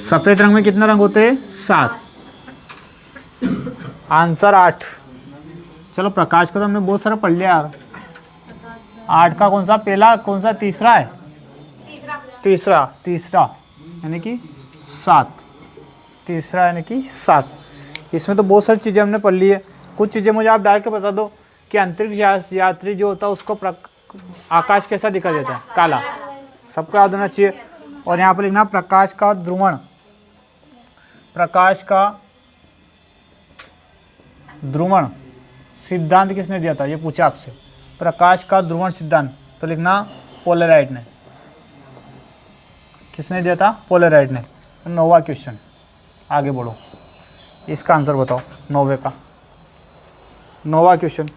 सफ़ेद रंग में कितने रंग होते हैं? 7। आंसर 8। चलो प्रकाश का तो हमने बहुत सारा पढ़ लिया यार। 8 का कौन सा पहला, कौन सा तीसरा है? तीसरा यानी कि 7। तीसरा यानी कि 7। इसमें तो बहुत सारी चीज़ें हमने पढ़ ली है। कुछ चीज़ें मुझे आप डायरेक्ट बता दो कि अंतरिक्ष यात्री जो होता है उसको आकाश कैसा दिखाई देता है? काला। सबको याद होना चाहिए। और यहाँ पर लिखना प्रकाश का ध्रुवण। प्रकाश का ध्रुवण सिद्धांत किसने दिया था? ये पूछा आपसे। प्रकाश का ध्रुवण सिद्धांत तो लिखना पोलराइड ने। किसने दिया था? पोलराइड ने। 9वां क्वेश्चन, आगे बढ़ो, इसका आंसर बताओ 9वें का। 9वां क्वेश्चन,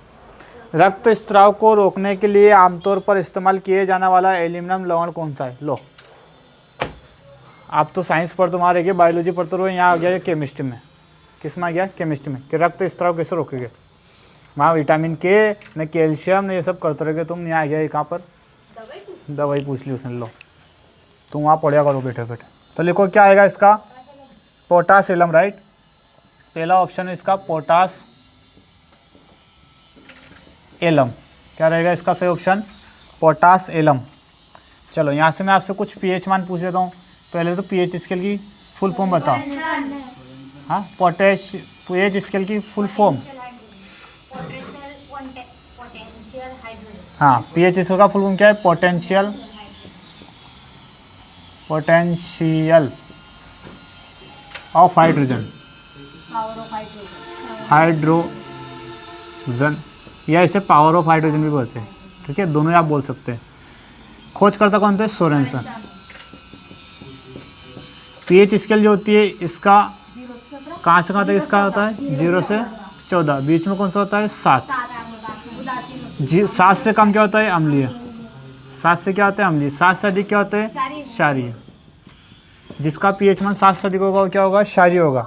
रक्त स्त्राव को रोकने के लिए आमतौर पर इस्तेमाल किए जाने वाला एल्यूमिनियम लवण कौन सा है? लो, आप तो साइंस पर तुम्हारे गए, बायोलॉजी पर तो यहाँ आ गया ये केमिस्ट्री में। किस में आ गया? केमिस्ट्री में। कि रक्त स्त्राव कैसे रोकेंगे? वहाँ विटामिन के न कैल्शियम न ये सब करते रहोगे तुम। यहाँ आ गया कहाँ पर? दवाई पूछ ली उसने। लो तुम वहाँ पढ़िया करो बैठे बैठे। तो लिखो क्या आएगा इसका? Potash alum, right. पहला ऑप्शन है इसका पोटास एलम। क्या रहेगा इसका सही ऑप्शन? Potash alum. चलो यहाँ से मैं आपसे कुछ पीएच मान पूछ लेता हूँ। पहले तो पीएच स्केल की फुल फॉर्म बताओ। हाँ, पीएच स्केल की फुल फॉर्म। हाँ, पीएच स्केल का फुल फॉर्म क्या है? पोटेंशियल ऑफ हाइड्रोजन, हाइड्रोजन, या इसे पावर ऑफ हाइड्रोजन भी बोलते हैं। ठीक है, दोनों आप बोल सकते हैं। खोजकर्ता कौन थे? सोरेनसन। पीएच स्केल जो होती है इसका कहाँ से कहाँ तक इसका होता है? 0 से 14। बीच में कौन सा होता है? 7। 7 से कम क्या होता है? अम्लीय। 7 से क्या होता है? अम्लीय। 7 से अधिक क्या होता है? क्षारीय। जिसका पीएच मान 7 से अधिक होगा वो क्या होगा? क्षारीय होगा।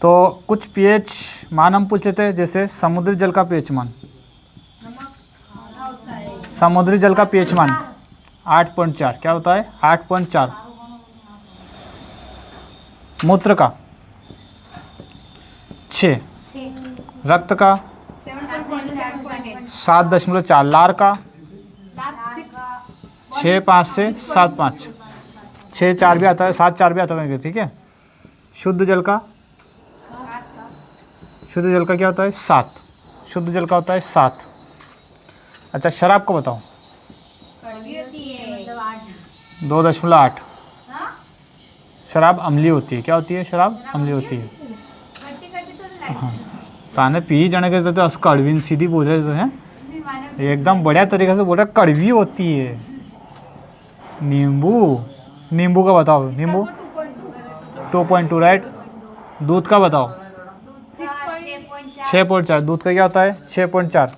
तो कुछ पीएच मान हम पूछ लेते हैं, जैसे समुद्री जल का पीएच मान। समुद्री जल का पीएच मान 8.4। क्या होता है? 8.4। मूत्र का 6। रक्त का 7.4। लार का 6.5 से 7.5। 6.4 भी आता है, 7.4 भी आता है। ठीक है। शुद्ध जल का क्या होता है? 7। शुद्ध जल का होता है 7। अच्छा, शराब को बताओ। 2.8। शराब अम्लीय होती है। क्या होती है? शराब अम्लीय होती है। हाँ, ताने पी जाने के तो कड़वी सीधी पूछ रहे हैं, एकदम बढ़िया तरीके से बोल रहे कड़वी होती है। नींबू का बताओ। नींबू 2.2, राइट। दूध का बताओ। 6.4। दूध का क्या होता है? 6.4।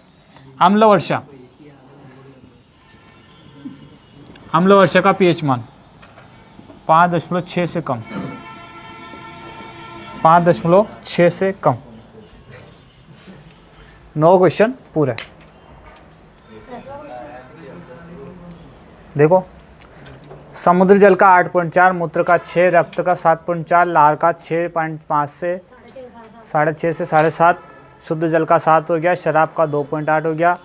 अम्ल वर्षा का पीएच मान 5.6 से कम। 5.6 से कम। 9 क्वेश्चन पूरे। देखो, समुद्री जल का 8.4, मूत्र का 6, रक्त का 7.4, लार का 6.5 से 6.5 से 7.5, शुद्ध जल का 7 हो गया, शराब का 2.8 हो गया,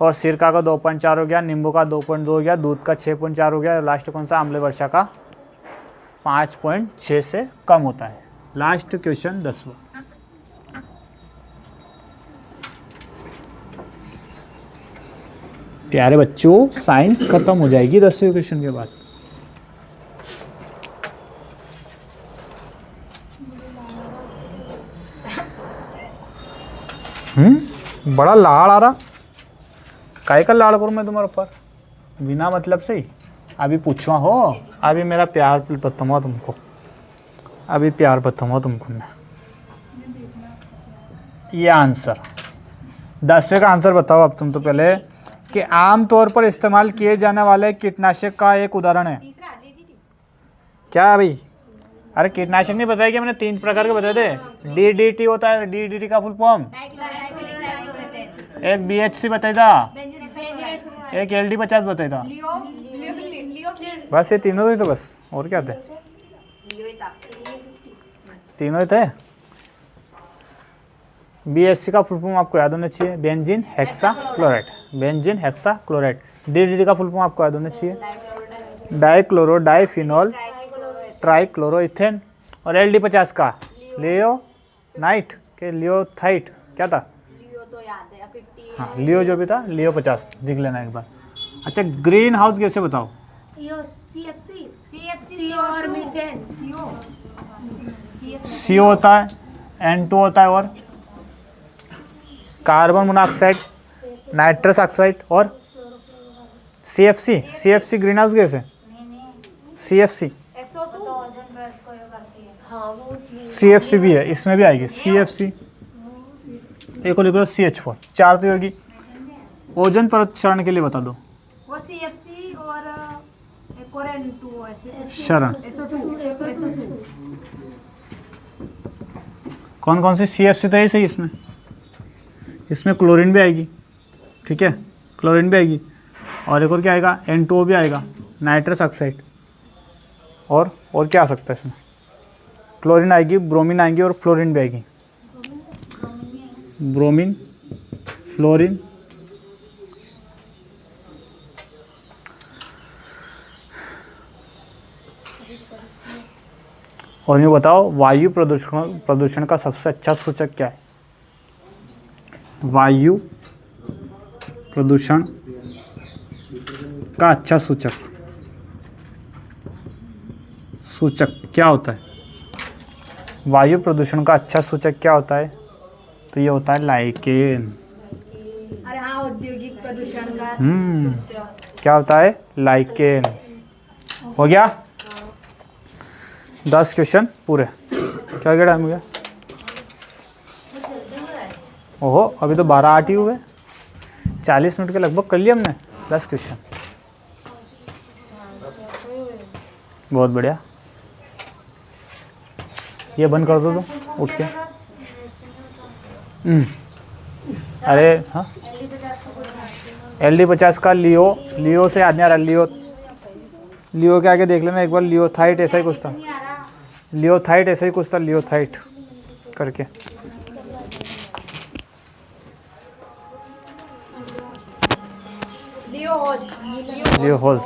और सिरका का 2.4 हो गया, नींबू का 2.2 हो गया, दूध का 6.4 हो गया, लास्ट कौन सा, आम्ल वर्षा का 5.6 से कम होता है। लास्ट क्वेश्चन 10वां। प्यारे बच्चों, साइंस खत्म हो जाएगी 10वें क्वेश्चन के बाद। बड़ा लाड़ आ रहा, काय का लाड़ करूँ मैं तुम्हारे ऊपर बिना मतलब से ही। अभी पूछवा हो, अभी मेरा प्यार बताऊँगा तुमको, अभी प्यार बताऊँगा तुमको मैं। ये आंसर 10वें का आंसर बताओ अब तुम तो पहले, कि आम तौर पर इस्तेमाल किए जाने वाले कीटनाशक का एक उदाहरण है क्या भाई? अरे कीटनाशक नहीं बताया क्या मैंने? 3 प्रकार के बताए थे। DDT होता है, DDT का फुल फॉर्म। एक BHC बताया था, एक LD50 बताया था। बस ये तीनों ही तो, बस और क्या थे? तीनों ही थे। BHC का फुल फॉर्म आपको याद होना चाहिए, benzene hexa chloride. Benzene hexa chloride. DDT का फुल फॉर्म आपको याद होना चाहिए, डाइक्लोरो डाइफिनॉल ट्राइक्लोरोइथेन। और LD50 का लियोनाइट के लियोथाइट क्या था? हाँ, लियो जो भी था, लियो 50 दिख लेना एक बार। अच्छा, ग्रीन हाउस गैसें बताओ। CFC और मीथेन। CO होता है, N2 होता है, और कार्बन मोनोऑक्साइड, नाइट्रस ऑक्साइड, और CFC ग्रीन हाउस गैस है। CFC भी है, इसमें भी आएगी CFC। एक और लिख लो CH4, 4 तो होगी। ओजोन परत क्षरण के लिए बता दो। वो CFC और एक और N2 ऐसे क्षरण SO2 कौन कौन सी? CFC तो है सही इसमें। इसमें क्लोरीन भी आएगी, ठीक है, क्लोरीन भी आएगी। और एक और क्या आएगा? N2O भी आएगा, नाइट्रस ऑक्साइड। और क्या आ सकता है इसमें? क्लोरीन आएगी, ब्रोमीन आएगी, और फ्लोरीन भी आएगी। ब्रोमीन, फ्लोरीन, और ये बताओ, वायु प्रदूषण का सबसे अच्छा सूचक क्या है? वायु प्रदूषण का अच्छा सूचक क्या होता है? वायु प्रदूषण का अच्छा सूचक क्या होता है? तो ये होता है लाइकेन। अरे हाँ, औद्योगिक प्रदूषण का सूचक क्या होता है? लाइकेन। हो गया 10 क्वेश्चन पूरे। क्या टाइम हो गया? ओहो, अभी तो 12:08 ही हुए। 40 मिनट के लगभग कर लिया हमने 10 क्वेश्चन। बहुत बढ़िया। ये बंद कर दो तुम उठ के। अरे हाँ, LD50 का लियो से याद नहीं आ रहा। लियो के आगे देख लेना एक बार। लियोथाइट ऐसा ही कुछ था, लियोथाइट करके। लियोहोज।